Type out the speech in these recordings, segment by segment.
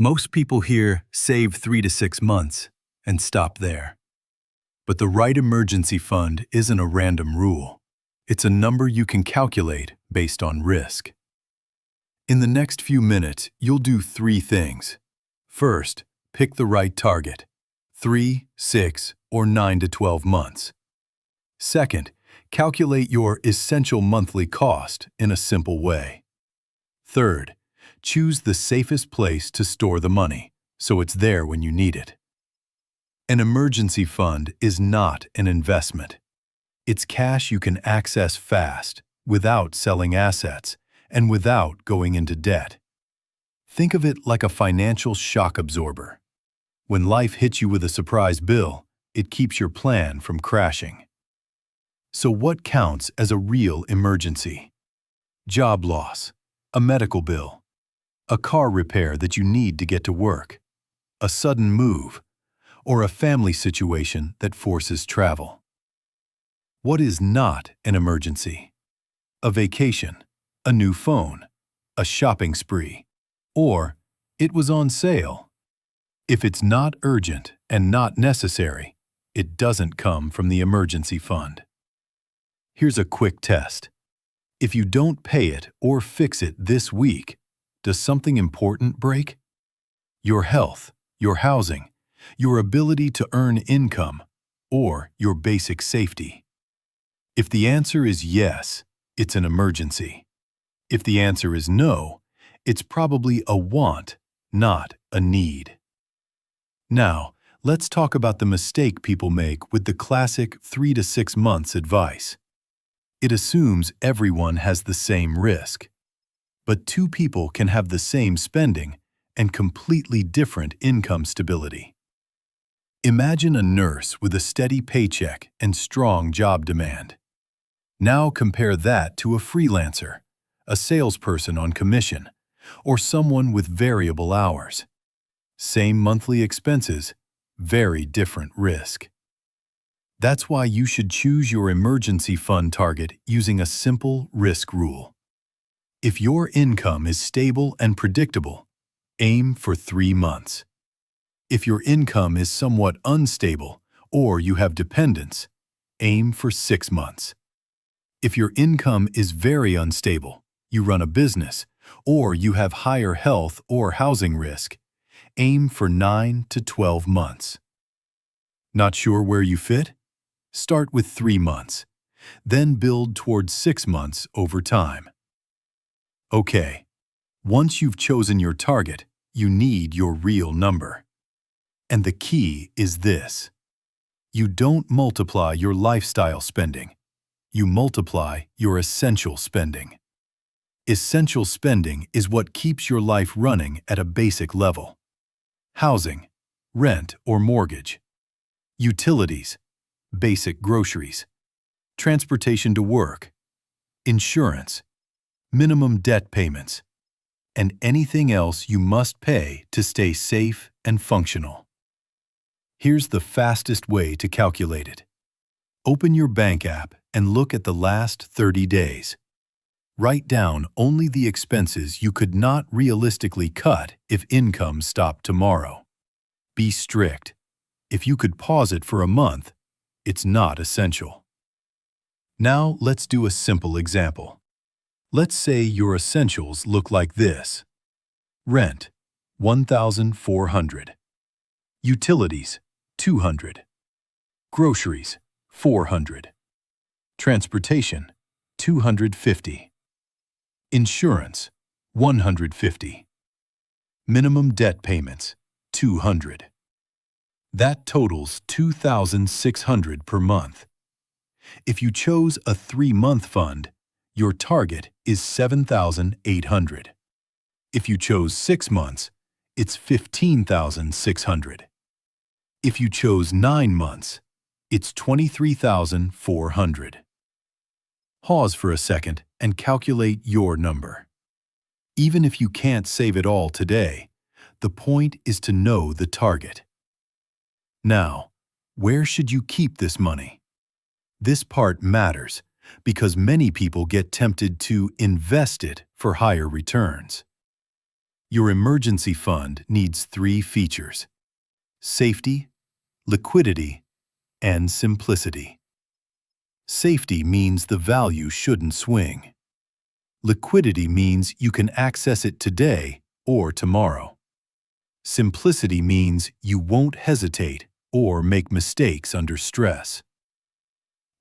Most people hear save 3 to 6 months and stop there. But the right emergency fund isn't a random rule. It's a number you can calculate based on risk. In the next few minutes, you'll do 3 things. First, pick the right target: 3, 6, or 9 to 12 months. Second, calculate your essential monthly cost in a simple way. Third, choose the safest place to store the money, so it's there when you need it. An emergency fund is not an investment. It's cash you can access fast, without selling assets, and without going into debt. Think of it like a financial shock absorber. When life hits you with a surprise bill, it keeps your plan from crashing. So what counts as a real emergency? Job loss, a medical bill, a car repair that you need to get to work, a sudden move, or a family situation that forces travel. What is not an emergency? A vacation, a new phone, a shopping spree, or it was on sale. If it's not urgent and not necessary, it doesn't come from the emergency fund. Here's a quick test. If you don't pay it or fix it this week, does something important break? Your health, your housing, your ability to earn income, or your basic safety? If the answer is yes, it's an emergency. If the answer is no, it's probably a want, not a need. Now, let's talk about the mistake people make with the classic 3 to 6 months advice. It assumes everyone has the same risk. But two people can have the same spending and completely different income stability. Imagine a nurse with a steady paycheck and strong job demand. Now compare that to a freelancer, a salesperson on commission, or someone with variable hours. Same monthly expenses, very different risk. That's why you should choose your emergency fund target using a simple risk rule. If your income is stable and predictable, aim for 3 months. If your income is somewhat unstable or you have dependents, aim for 6 months. If your income is very unstable, you run a business, or you have higher health or housing risk, aim for 9 to 12 months. Not sure where you fit? Start with 3 months, then build towards 6 months over time. Okay, once you've chosen your target, you need your real number. And the key is this: you don't multiply your lifestyle spending, you multiply your essential spending. Essential spending is what keeps your life running at a basic level. Housing, rent or mortgage. Utilities, basic groceries. Transportation to work. Insurance. Minimum debt payments. And anything else you must pay to stay safe and functional. Here's the fastest way to calculate it. Open your bank app and look at the last 30 days. Write down only the expenses you could not realistically cut if income stopped tomorrow. Be strict. If you could pause it for a month, it's not essential. Now let's do a simple example. Let's say your essentials look like this. Rent, $1,400. Utilities, $200. Groceries, $400. Transportation, $250. Insurance, $150. Minimum debt payments, $200. That totals $2,600 per month. If you chose a 3-month fund, your target is $7,800. If you chose 6 months, it's $15,600. If you chose 9 months, it's $23,400. Pause for a second and calculate your number. Even if you can't save it all today, the point is to know the target. Now, where should you keep this money? This part matters because many people get tempted to invest it for higher returns. Your emergency fund needs three features: safety, liquidity, and simplicity. Safety means the value shouldn't swing. Liquidity means you can access it today or tomorrow. Simplicity means you won't hesitate or make mistakes under stress.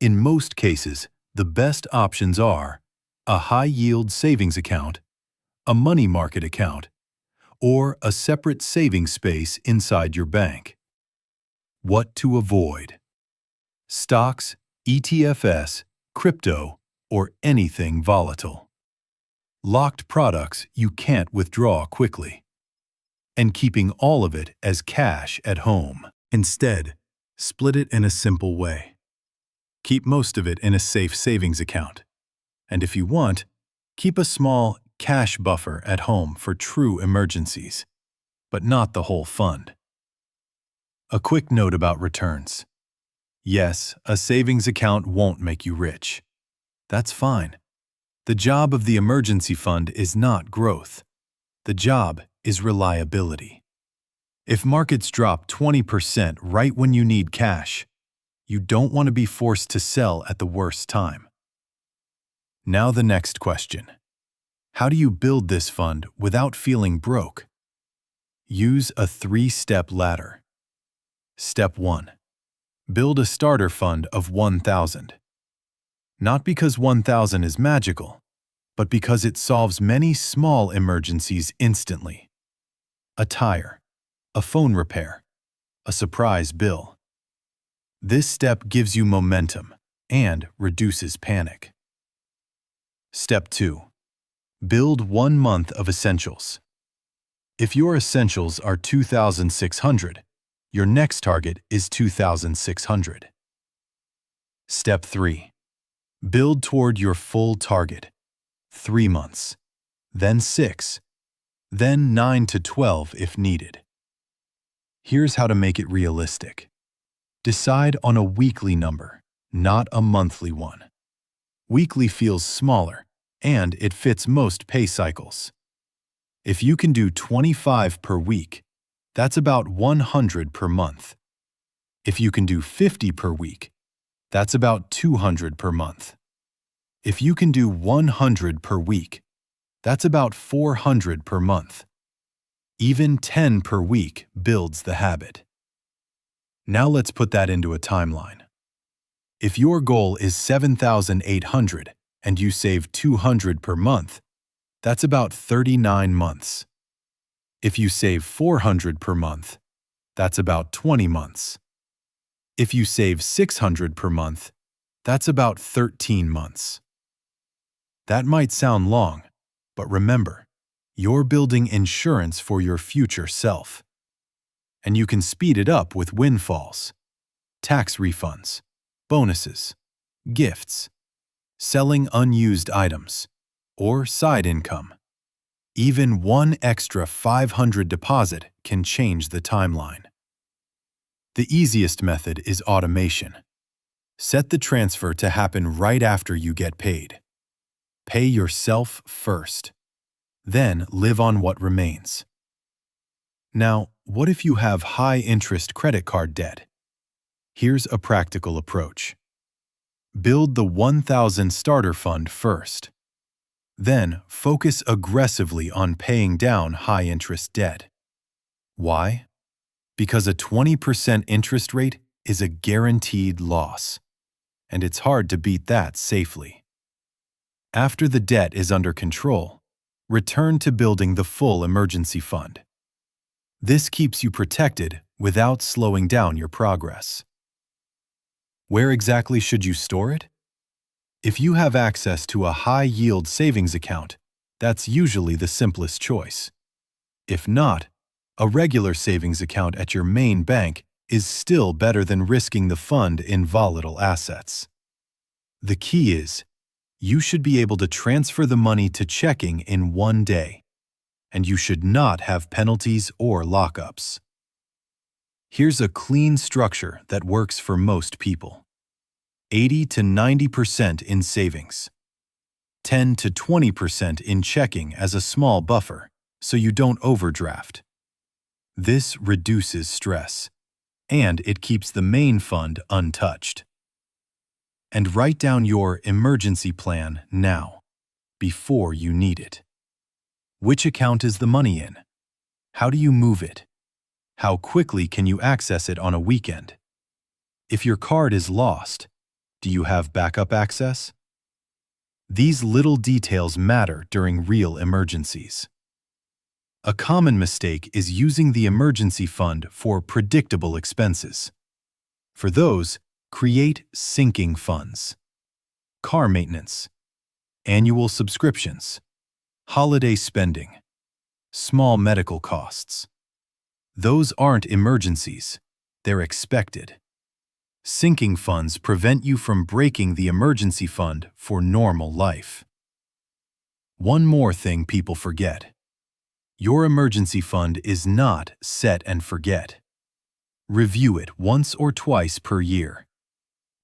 In most cases, the best options are a high-yield savings account, a money market account, or a separate savings space inside your bank. What to avoid? Stocks, ETFs, crypto, or anything volatile. Locked products you can't withdraw quickly. And keeping all of it as cash at home. Instead, split it in a simple way. Keep most of it in a safe savings account. And if you want, keep a small cash buffer at home for true emergencies, but not the whole fund. A quick note about returns. Yes, a savings account won't make you rich. That's fine. The job of the emergency fund is not growth. The job is reliability. If markets drop 20% right when you need cash, you don't want to be forced to sell at the worst time. Now the next question. How do you build this fund without feeling broke? Use a three-step ladder. Step 1. Build a starter fund of $1,000. Not because $1,000 is magical, but because it solves many small emergencies instantly. A tire, a phone repair, a surprise bill. This step gives you momentum and reduces panic. Step 2. Build 1 month of essentials. If your essentials are $2,600, your next target is $2,600. Step 3. Build toward your full target. 3 months, then 6, then 9 to 12 if needed. Here's how to make it realistic. Decide on a weekly number, not a monthly one. Weekly feels smaller, and it fits most pay cycles. If you can do 25 per week, that's about 100 per month. If you can do 50 per week, that's about 200 per month. If you can do 100 per week, that's about 400 per month. Even 10 per week builds the habit. Now let's put that into a timeline. If your goal is 7,800 and you save 200 per month, that's about 39 months. If you save 400 per month, that's about 20 months. If you save 600 per month, that's about 13 months. That might sound long, but remember, you're building insurance for your future self. And you can speed it up with windfalls, tax refunds, bonuses, gifts, selling unused items, or side income. Even one extra $500 deposit can change the timeline. The easiest method is automation. Set the transfer to happen right after you get paid. Pay yourself first. Then live on what remains. Now, what if you have high-interest credit card debt? Here's a practical approach. Build the 1,000 starter fund first. Then focus aggressively on paying down high-interest debt. Why? Because a 20% interest rate is a guaranteed loss, and it's hard to beat that safely. After the debt is under control, return to building the full emergency fund. This keeps you protected without slowing down your progress. Where exactly should you store it? If you have access to a high-yield savings account, that's usually the simplest choice. If not, a regular savings account at your main bank is still better than risking the fund in volatile assets. The key is, you should be able to transfer the money to checking in 1 day, and you should not have penalties or lockups. Here's a clean structure that works for most people. 80 to 90% in savings, 10 to 20% in checking as a small buffer, so you don't overdraft. This reduces stress, and it keeps the main fund untouched. And write down your emergency plan now, before you need it. Which account is the money in? How do you move it? How quickly can you access it on a weekend? If your card is lost, do you have backup access? These little details matter during real emergencies. A common mistake is using the emergency fund for predictable expenses. For those, create sinking funds. Car maintenance, annual subscriptions, holiday spending, small medical costs. Those aren't emergencies, they're expected. Sinking funds prevent you from breaking the emergency fund for normal life. One more thing people forget. Your emergency fund is not set and forget. Review it once or twice per year.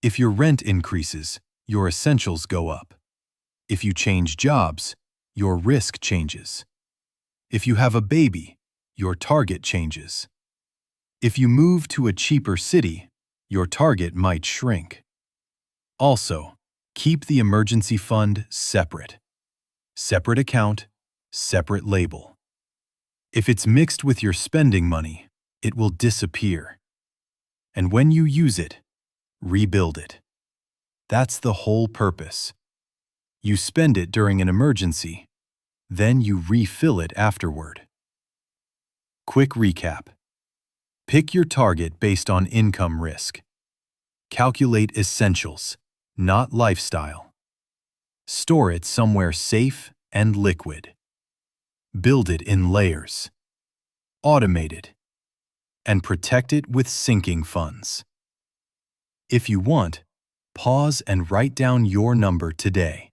If your rent increases, your essentials go up. If you change jobs, your risk changes. If you have a baby, your target changes. If you move to a cheaper city, your target might shrink. Also, keep the emergency fund separate. Separate account, separate label. If it's mixed with your spending money, it will disappear. And when you use it, rebuild it. That's the whole purpose. You spend it during an emergency, then you refill it afterward. Quick recap. Pick your target based on income risk. Calculate essentials, not lifestyle. Store it somewhere safe and liquid. Build it in layers. Automate it. And protect it with sinking funds. If you want, pause and write down your number today.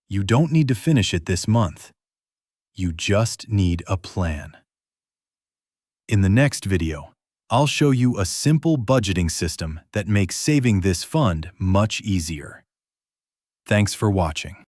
You don't need to finish it this month. You just need a plan. In the next video, I'll show you a simple budgeting system that makes saving this fund much easier. Thanks for watching.